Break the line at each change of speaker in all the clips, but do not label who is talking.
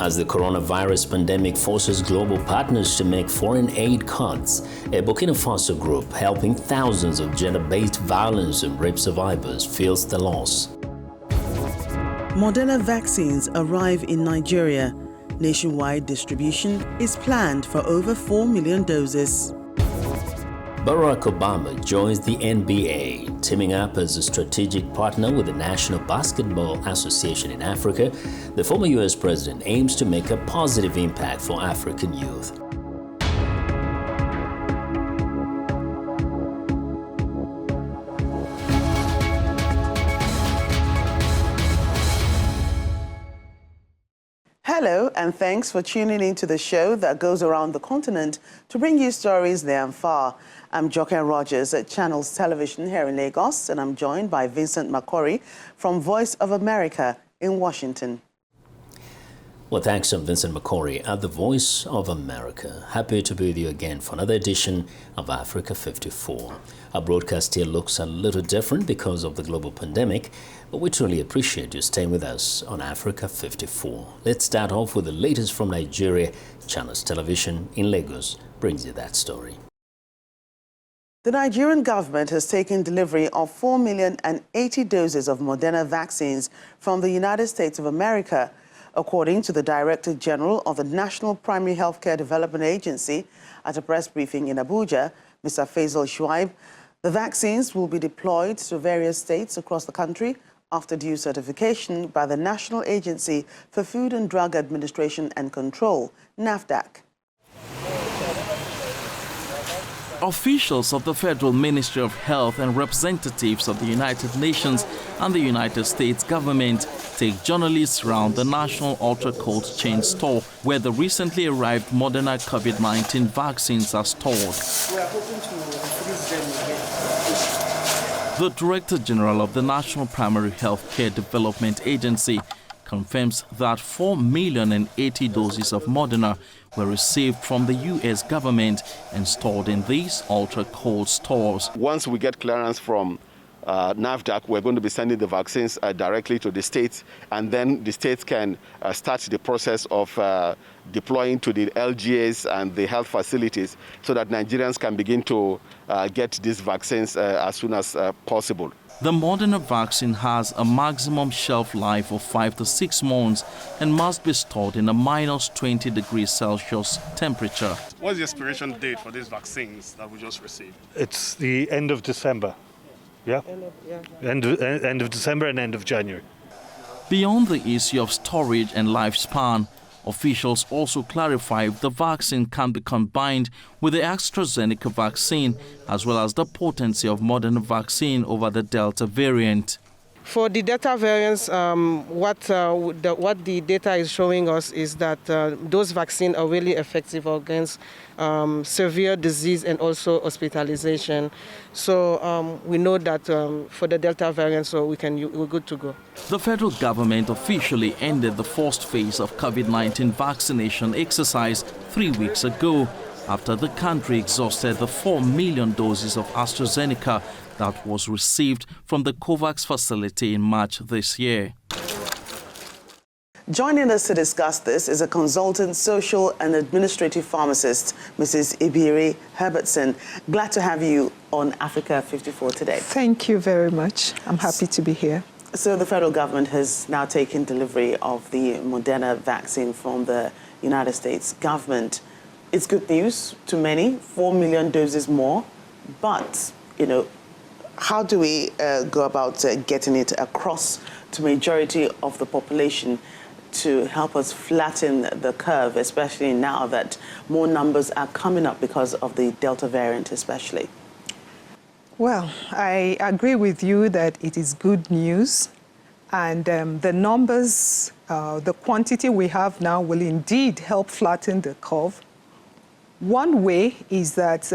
As the coronavirus pandemic forces global partners to make foreign aid cuts, a Burkina Faso group helping thousands of gender-based violence and rape survivors feels the loss.
Moderna vaccines arrive in Nigeria. Nationwide distribution is planned for over 4 million doses.
Barack Obama joins the NBA, teaming up as a strategic partner with the National Basketball Association in Africa. The former U.S. president aims to make a positive impact for African youth.
Hello, and thanks for tuning in to the show that goes around the continent to bring you stories near and far. I'm Joke Rogers at Channels Television here in Lagos, and I'm joined by Vincent Makori from Voice of America in Washington.
Well, thanks, I'm Vincent Makori at the Voice of America. Happy to be with you again for another edition of Africa 54. Our broadcast here looks a little different because of the global pandemic, but we truly appreciate you staying with us on Africa 54. Let's start off with the latest from Nigeria. Channels Television in Lagos brings you that story.
The Nigerian government has taken delivery of 4,080,000 doses of Moderna vaccines from the United States of America. According to the Director General of the National Primary Healthcare Development Agency at a press briefing in Abuja, Mr. Faisal Shuaib, the vaccines will be deployed to various states across the country after due certification by the National Agency for Food and Drug Administration and Control, NAFDAC.
Officials of the Federal Ministry of Health and representatives of the United Nations and the United States government take journalists around the National Ultra Cold Chain store where the recently arrived Moderna COVID-19 vaccines are stored. The Director General of the National Primary Healthcare Development Agency confirms that 4,080,000 doses of Moderna were received from the U.S. government and stored in these ultra-cold stores.
Once we get clearance from NAFDAC, we're going to be sending the vaccines directly to the states, and then the states can start the process of deploying to the LGAs and the health facilities so that Nigerians can begin to get these vaccines as soon as possible.
The Moderna vaccine has a maximum shelf life of 5 to 6 months and must be stored in a minus 20 degrees Celsius temperature.
What's the expiration date for these vaccines that we just received?
It's the end of December. Yeah? End of December and end of January.
Beyond the issue of storage and lifespan, officials also clarify the vaccine can be combined with the AstraZeneca vaccine, as well as the potency of Moderna vaccine over the Delta variant.
For the Delta variants, what the data is showing us is that those vaccines are really effective against severe disease and also hospitalization. So we know that for the Delta variant, so we're good to go.
The federal government officially ended the first phase of COVID-19 vaccination exercise 3 weeks ago after the country exhausted the 4 million doses of AstraZeneca that was received from the COVAX facility in March this year.
Joining us to discuss this is a consultant social and administrative pharmacist, Mrs. Ibiri Herbertson. Glad to have you on Africa 54 today.
Thank you very much. I'm happy to be here.
So the federal government has now taken delivery of the Moderna vaccine from the United States government. It's good news to many, 4 million doses more, but, you know, how do we go about getting it across to majority of the population to help us flatten the curve, especially now that more numbers are coming up because of the Delta variant especially?
Well, I agree with you that it is good news. And the numbers, the quantity we have now will indeed help flatten the curve. One way is that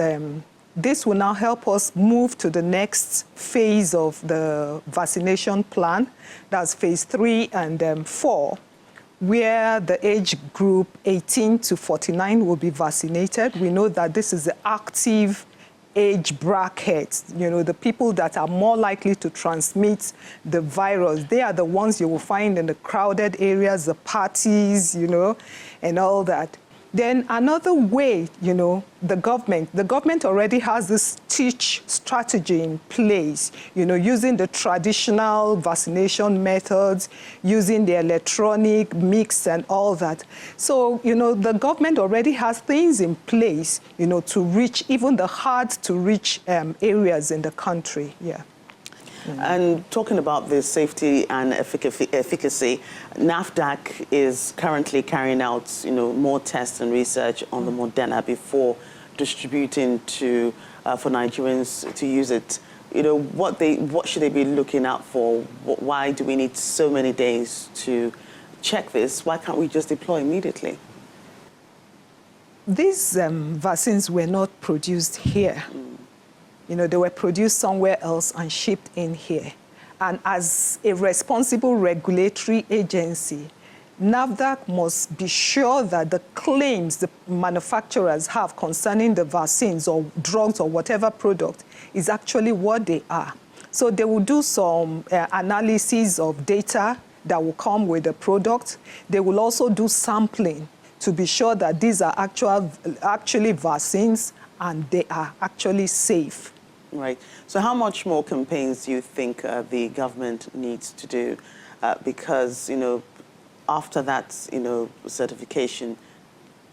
this will now help us move to the next phase of the vaccination plan. That's phase 3 and 4, where the age group 18 to 49 will be vaccinated. We know that this is the active age brackets, the people that are more likely to transmit the virus. They are the ones you will find in the crowded areas, the parties, and all that. Then another way, the government already has this teach strategy in place, using the traditional vaccination methods, using the electronic mix and all that. So, the government already has things in place, to reach even the hard to reach areas in the country. Yeah.
And talking about the safety and efficacy, NAFDAC is currently carrying out, more tests and research on the Moderna before distributing for Nigerians to use it. What should they be looking out for? Why do we need so many days to check this? Why can't we just deploy immediately?
These vaccines were not produced here. They were produced somewhere else and shipped in here. And as a responsible regulatory agency, NAFDAC must be sure that the claims the manufacturers have concerning the vaccines or drugs or whatever product is actually what they are. So they will do some analysis of data that will come with the product. They will also do sampling to be sure that these are actually vaccines and they are actually safe.
Right. So how much more campaigns do you think the government needs to do? Because, after that, certification,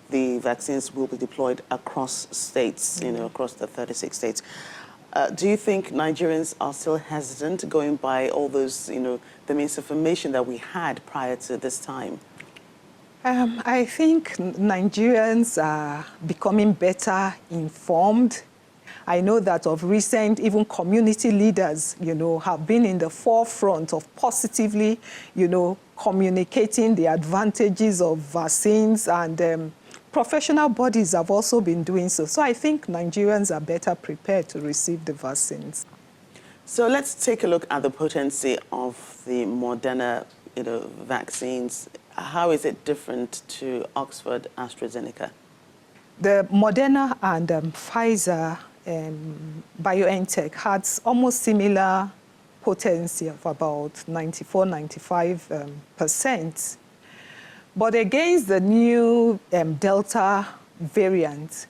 the vaccines will be deployed across states, across the 36 states. Do you think Nigerians are still hesitant going by all those, the misinformation that we had prior to this time?
I think Nigerians are becoming better informed. I know that of recent, even community leaders, have been in the forefront of positively, communicating the advantages of vaccines, and professional bodies have also been doing so. So I think Nigerians are better prepared to receive the vaccines.
So let's take a look at the potency of the Moderna, vaccines. How is it different to Oxford AstraZeneca?
The Moderna and Pfizer BioNTech had almost similar potency of about 94–95%. But against the new Delta variant,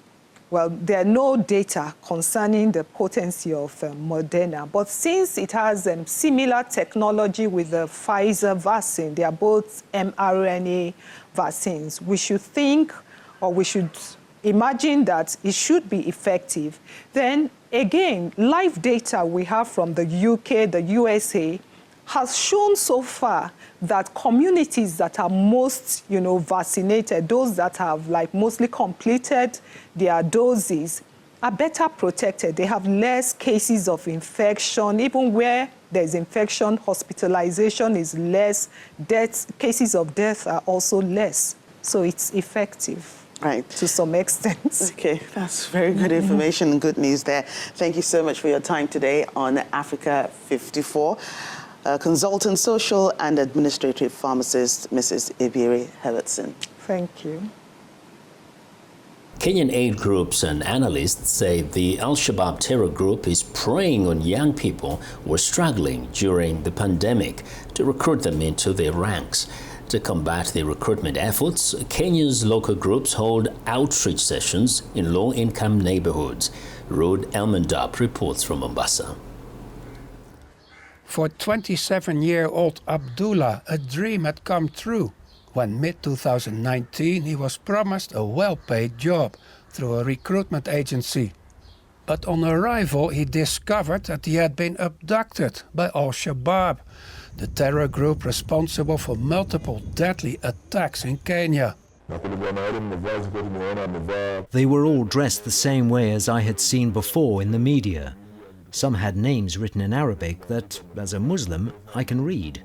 well, there are no data concerning the potency of Moderna. But since it has similar technology with the Pfizer vaccine, they are both mRNA vaccines, we should think, or we should imagine that it should be effective. Then again, live data we have from the UK, the USA, has shown so far that communities that are most, vaccinated, those that have mostly completed their doses, are better protected. They have less cases of infection. Even where there's infection, hospitalization is less. Cases of death are also less. So it's effective.
Right.
To some extent.
Okay, that's very good information and good news there. Thank you so much for your time today on Africa 54. Consultant social and administrative pharmacist, Mrs. Ibiri Hellertson.
Thank you.
Kenyan aid groups and analysts say the Al-Shabaab terror group is preying on young people who are struggling during the pandemic to recruit them into their ranks. To combat the recruitment efforts, Kenya's local groups hold outreach sessions in low-income neighborhoods. Rod Elmendab reports from Mombasa.
For 27-year-old Abdullah, a dream had come true. When mid-2019 he was promised a well-paid job through a recruitment agency. But on arrival he discovered that he had been abducted by Al-Shabaab, the terror group responsible for multiple deadly attacks in Kenya.
They were all dressed the same way as I had seen before in the media. Some had names written in Arabic that, as a Muslim, I can read.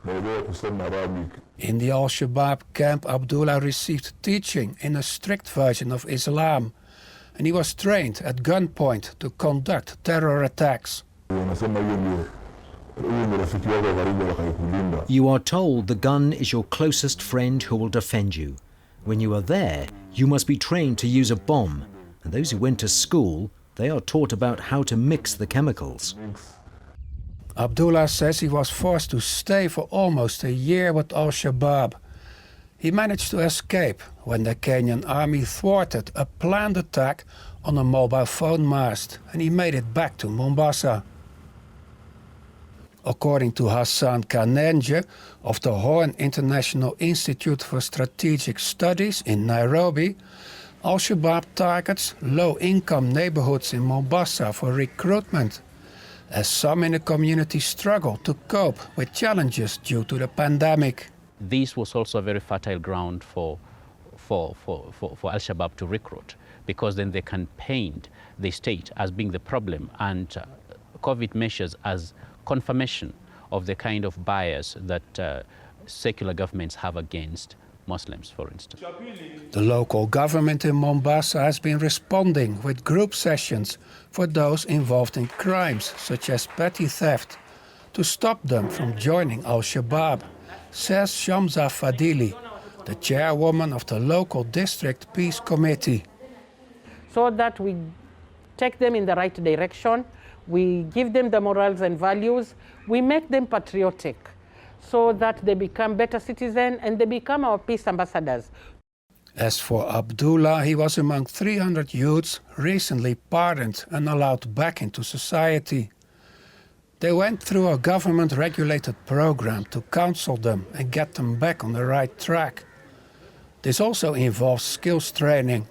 In the Al-Shabaab camp, Abdullah received teaching in a strict version of Islam, and he was trained at gunpoint to conduct terror attacks.
You are told the gun is your closest friend who will defend you. When you are there, you must be trained to use a bomb, and those who went to school They are taught about how to mix the chemicals.
Abdullah says he was forced to stay for almost a year with Al-Shabaab. He managed to escape when the Kenyan army thwarted a planned attack on a mobile phone mast, and he made it back to Mombasa. According to Hassan Kanenje of the Horn International Institute for Strategic Studies in Nairobi, Al-Shabaab targets low-income neighborhoods in Mombasa for recruitment, as some in the community struggle to cope with challenges due to the pandemic.
This was also a very fertile ground for Al-Shabaab to recruit, because then they can paint the state as being the problem and COVID measures as confirmation of the kind of bias that secular governments have against Muslims, for instance.
The local government in Mombasa has been responding with group sessions for those involved in crimes such as petty theft to stop them from joining Al-Shabaab, says Shamsa Fadili, the chairwoman of the local district peace committee.
So that we take them in the right direction, we give them the morals and values, we make them patriotic, so that they become better citizens and they become our peace ambassadors.
As for Abdullah, he was among 300 youths recently pardoned and allowed back into society. They went through a government-regulated program to counsel them and get them back on the right track. This also involves skills training.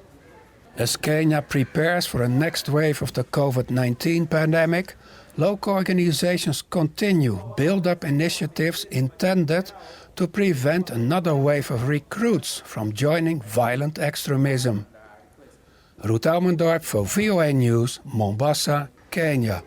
As Kenya prepares for a next wave of the COVID-19 pandemic, local organizations continue build-up initiatives intended to prevent another wave of recruits from joining violent extremism. Ruud Elmendorp for VOA News, Mombasa, Kenya.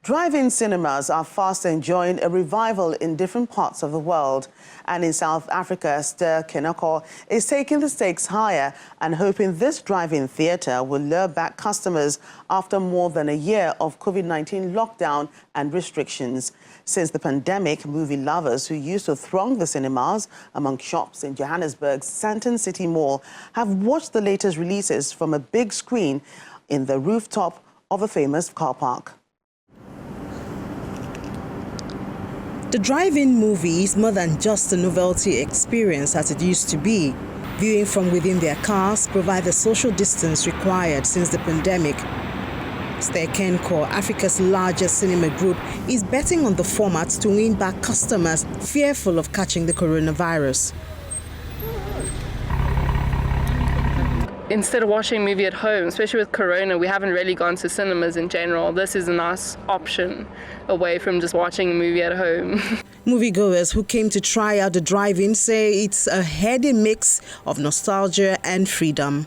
Drive-in cinemas are fast enjoying a revival in different parts of the world. And in South Africa, Ster Kenako is taking the stakes higher and hoping this drive-in theatre will lure back customers after more than a year of COVID-19 lockdown and restrictions. Since the pandemic, movie lovers who used to throng the cinemas among shops in Johannesburg's Sandton City Mall have watched the latest releases from a big screen in the rooftop of a famous car park.
The drive-in movie is more than just a novelty experience as it used to be. Viewing from within their cars provide the social distance required since the pandemic. Ster-Kenco, Africa's largest cinema group, is betting on the format to win back customers fearful of catching the coronavirus.
Instead of watching a movie at home, especially with Corona, we haven't really gone to cinemas in general. This is a nice option away from just watching a movie at home.
Moviegoers who came to try out the drive-in say it's a heady mix of nostalgia and freedom.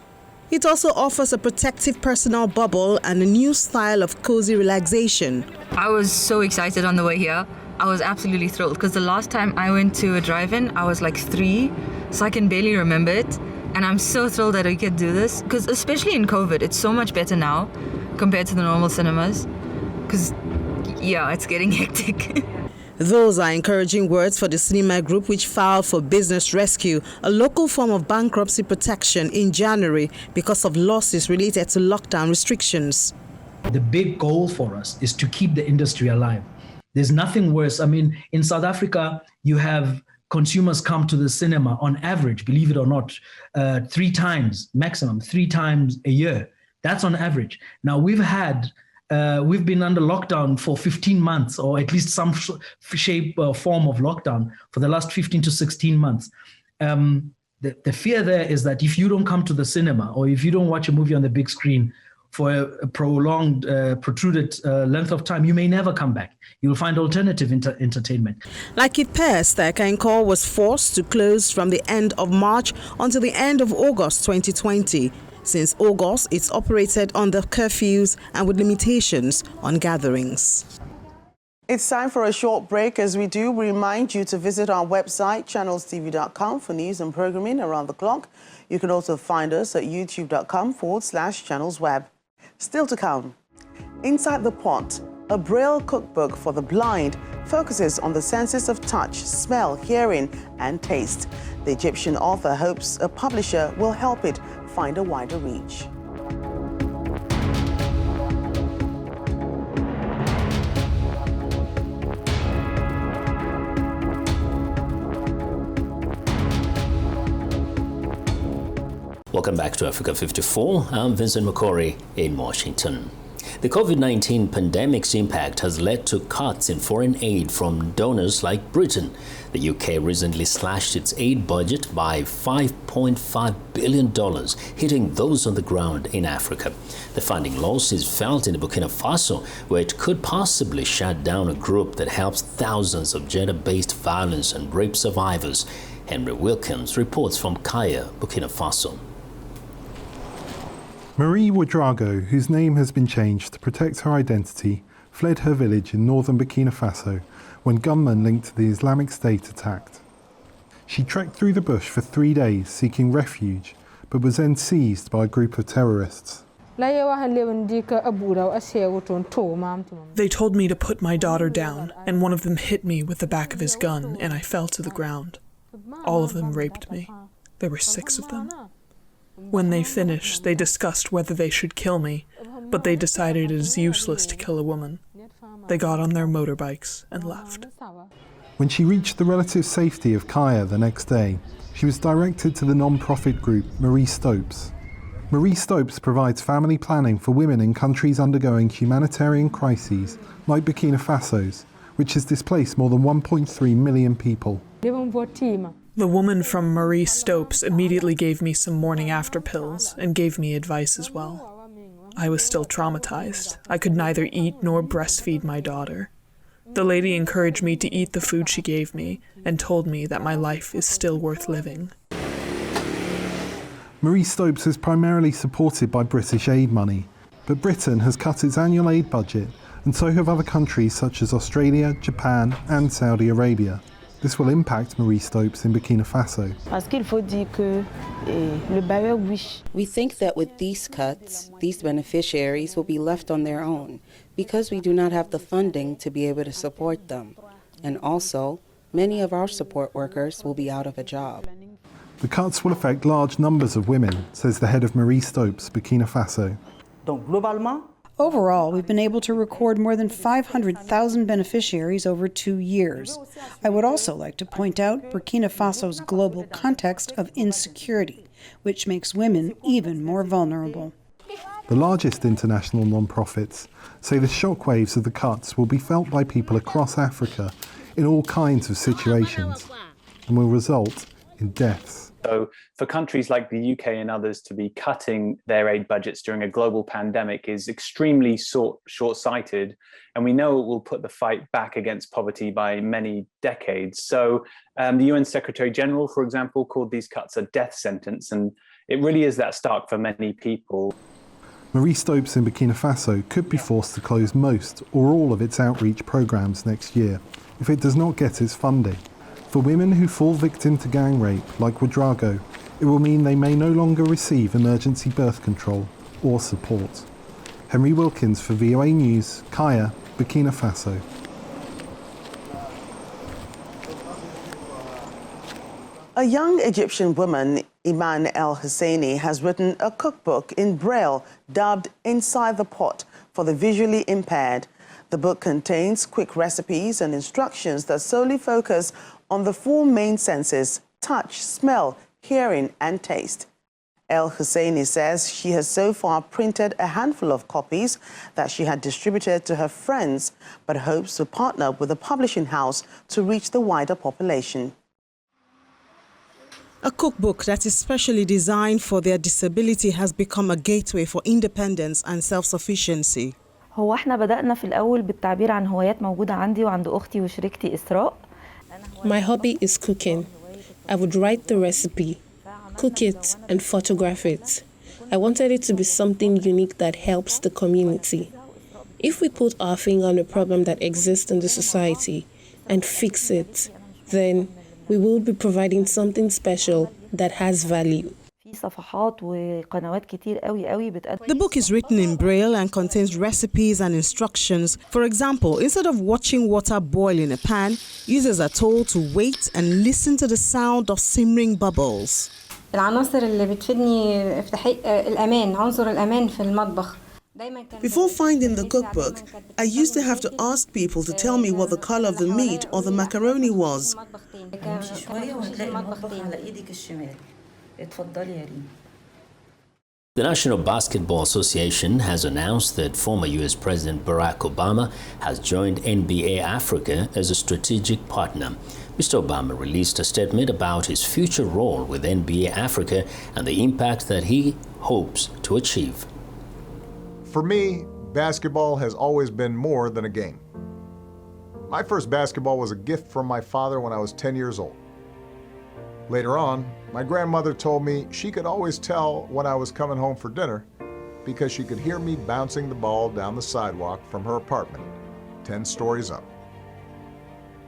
It also offers a protective personal bubble and a new style of cozy relaxation.
I was so excited on the way here. I was absolutely thrilled because the last time I went to a drive-in, I was like 3, so I can barely remember it. And I'm so thrilled that we could do this, because especially in COVID, it's so much better now compared to the normal cinemas, because, yeah, it's getting hectic.
Those are encouraging words for the cinema group, which filed for business rescue, a local form of bankruptcy protection, in January because of losses related to lockdown restrictions.
The big goal for us is to keep the industry alive. There's nothing worse. I mean, in South Africa, you have consumers come to the cinema on average, believe it or not, 3 times, maximum 3 times a year. That's on average. Now we've been under lockdown for 15 months, or at least some shape or form of lockdown for the last 15 to 16 months. The fear there is that if you don't come to the cinema, or if you don't watch a movie on the big screen for a prolonged, protruded length of time, you may never come back. You'll find alternative entertainment.
Like it appears, Ster-Kenco was forced to close from the end of March until the end of August 2020. Since August, it's operated under curfews and with limitations on gatherings.
It's time for a short break. As we do, we remind you to visit our website, channelstv.com, for news and programming around the clock. You can also find us at youtube.com/channelsweb. Still to come, Inside the Pot, a Braille cookbook for the blind, focuses on the senses of touch, smell, hearing, and taste. The Egyptian author hopes a publisher will help it find a wider reach.
Welcome back to Africa 54. I'm Vincent McCory in Washington. The COVID-19 pandemic's impact has led to cuts in foreign aid from donors like Britain. The UK recently slashed its aid budget by $5.5 billion, hitting those on the ground in Africa. The funding loss is felt in Burkina Faso, where it could possibly shut down a group that helps thousands of gender-based violence and rape survivors. Henry Wilkins reports from Kaya, Burkina Faso.
Marie Ouedraogo, whose name has been changed to protect her identity, fled her village in northern Burkina Faso when gunmen linked to the Islamic State attacked. She trekked through the bush for 3 days seeking refuge, but was then seized by a group of terrorists.
They told me to put my daughter down, and one of them hit me with the back of his gun, and I fell to the ground. All of them raped me. There were 6 of them. When they finished, they discussed whether they should kill me, but they decided it is useless to kill a woman. They got on their motorbikes and left.
When she reached the relative safety of Kaya the next day, she was directed to the non-profit group Marie Stopes. Marie Stopes provides family planning for women in countries undergoing humanitarian crises like Burkina Faso's, which has displaced more than 1.3 million people.
The woman from Marie Stopes immediately gave me some morning after pills and gave me advice as well. I was still traumatized. I could neither eat nor breastfeed my daughter. The lady encouraged me to eat the food she gave me and told me that my life is still worth living.
Marie Stopes is primarily supported by British aid money, but Britain has cut its annual aid budget, and so have other countries such as Australia, Japan and Saudi Arabia. This will impact Marie Stopes in Burkina Faso.
We think that with these cuts, these beneficiaries will be left on their own because we do not have the funding to be able to support them. And also, many of our support workers will be out of a job.
The cuts will affect large numbers of women, says the head of Marie Stopes, Burkina Faso.
Overall, we've been able to record more than 500,000 beneficiaries over 2 years. I would also like to point out Burkina Faso's global context of insecurity, which makes women even more vulnerable.
The largest international non-profits say the shockwaves of the cuts will be felt by people across Africa in all kinds of situations and will result in deaths.
So for countries like the UK and others to be cutting their aid budgets during a global pandemic is extremely short-sighted, and we know it will put the fight back against poverty by many decades. So the UN Secretary General, for example, called these cuts a death sentence, and it really is that stark for many people.
Marie Stopes in Burkina Faso could be forced to close most or all of its outreach programs next year if it does not get its funding. For women who fall victim to gang rape, like Ouedraogo, it will mean they may no longer receive emergency birth control or support. Henry Wilkins for VOA News, Kaya, Burkina Faso.
A young Egyptian woman, Iman El Husseini, has written a cookbook in Braille dubbed Inside the Pot for the visually impaired. The book contains quick recipes and instructions that solely focus on the 4 main senses: touch, smell, hearing and taste. El Husseini says she has so far printed a handful of copies that she had distributed to her friends, but hopes to partner with a publishing house to reach the wider population.
A cookbook that is specially designed for their disability has become a gateway for independence and self-sufficiency.
هو احنا بدأنا في الأول بالتعبير عن هوايات موجودة عندي وعند أختي وشريكتي إسراء.
My hobby is cooking. I would write the recipe, cook it, and photograph it. I wanted it to be something unique that helps the community. If we put our finger on a problem that exists in the society and fix it, then we will be providing something special that has value.
The
book is written in Braille and contains recipes and instructions. For example, instead of watching water boil in a pan, users are told to wait and listen to the sound of simmering bubbles.
العناصر اللي بتفيدني افتحي الأمان عنصر الأمان في المطبخ.
Before finding the cookbook, I used to have to ask people to tell me what the color of the meat or the macaroni was.
The National Basketball Association has announced that former U.S. President Barack Obama has joined NBA Africa as a strategic partner. Mr. Obama released a statement about his future role with NBA Africa and the impact that he hopes to achieve.
For me, basketball has always been more than a game. My first basketball was a gift from my father when I was 10 years old. Later on, my grandmother told me she could always tell when I was coming home for dinner because she could hear me bouncing the ball down the sidewalk from her apartment, 10 stories up.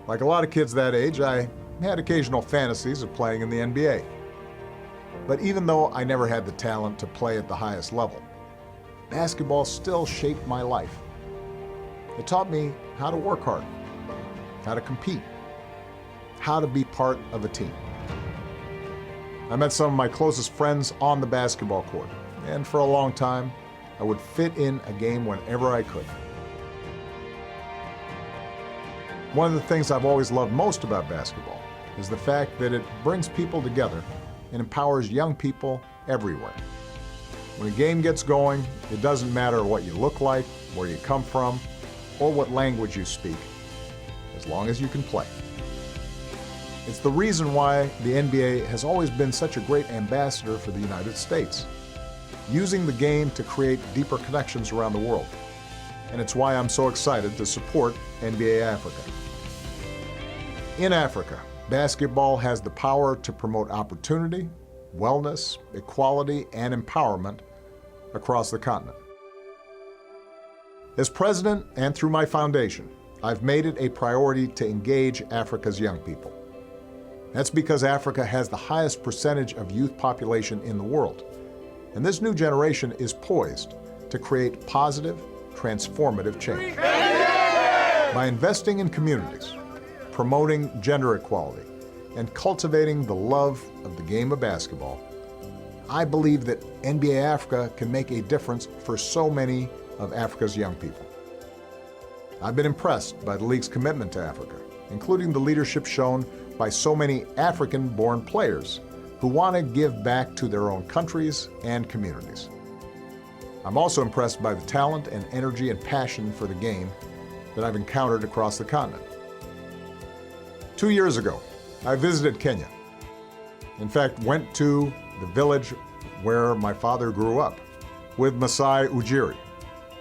Like a lot of kids that age, I had occasional fantasies of playing in the NBA. But even though I never had the talent to play at the highest level, basketball still shaped my life. It taught me how to work hard, how to compete, how to be part of a team. I met some of my closest friends on the basketball court, and for a long time, I would fit in a game whenever I could. One of the things I've always loved most about basketball is the fact that it brings people together and empowers young people everywhere. When a game gets going, it doesn't matter what you look like, where you come from, or what language you speak, as long as you can play. It's the reason why the NBA has always been such a great ambassador for the United States, using the game to create deeper connections around the world. And it's why I'm so excited to support NBA Africa. In Africa, basketball has the power to promote opportunity, wellness, equality, and empowerment across the continent. As president and through my foundation, I've made it a priority to engage Africa's young people. That's because Africa has the highest percentage of youth population in the world, and this new generation is poised to create positive, transformative change. By investing in communities, promoting gender equality, and cultivating the love of the game of basketball, I believe that NBA Africa can make a difference for so many of Africa's young people. I've been impressed by the league's commitment to Africa, including the leadership shown by so many African-born players who want to give back to their own countries and communities. I'm also impressed by the talent and energy and passion for the game that I've encountered across the continent. 2 years ago, I visited Kenya. In fact, went to the village where my father grew up with Masai Ujiri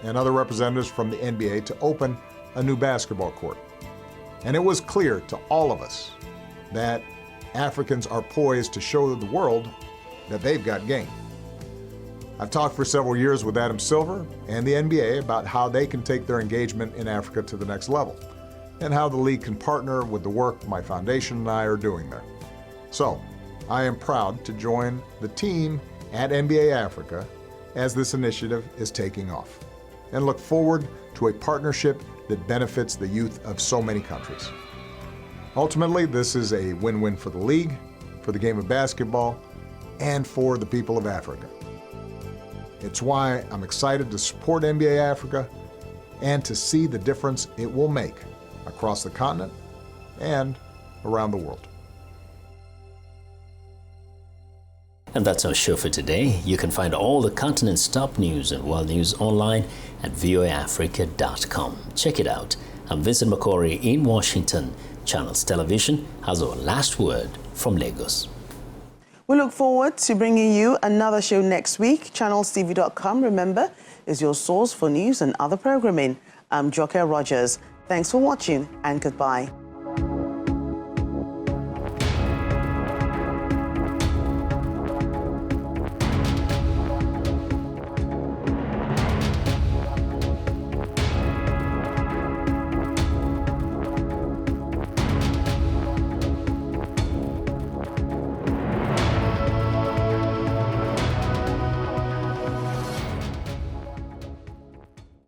and other representatives from the NBA to open a new basketball court. And it was clear to all of us that Africans are poised to show the world that they've got game. I've talked for several years with Adam Silver and the NBA about how they can take their engagement in Africa to the next level and how the league can partner with the work my foundation and I are doing there. So, I am proud to join the team at NBA Africa as this initiative is taking off and look forward to a partnership that benefits the youth of so many countries. Ultimately, this is a win-win for the league, for the game of basketball, and for the people of Africa. It's why I'm excited to support NBA Africa and to see the difference it will make across the continent and around the world.
And that's our show for today. You can find all the continent's top news and world news online at voaafrica.com. Check it out. I'm Vincent McCory in Washington. Channels Television has our last word from Lagos.
We look forward to bringing you another show next week. ChannelsTV.com, remember, is your source for news and other programming. I'm Joker Rogers. Thanks for watching and goodbye.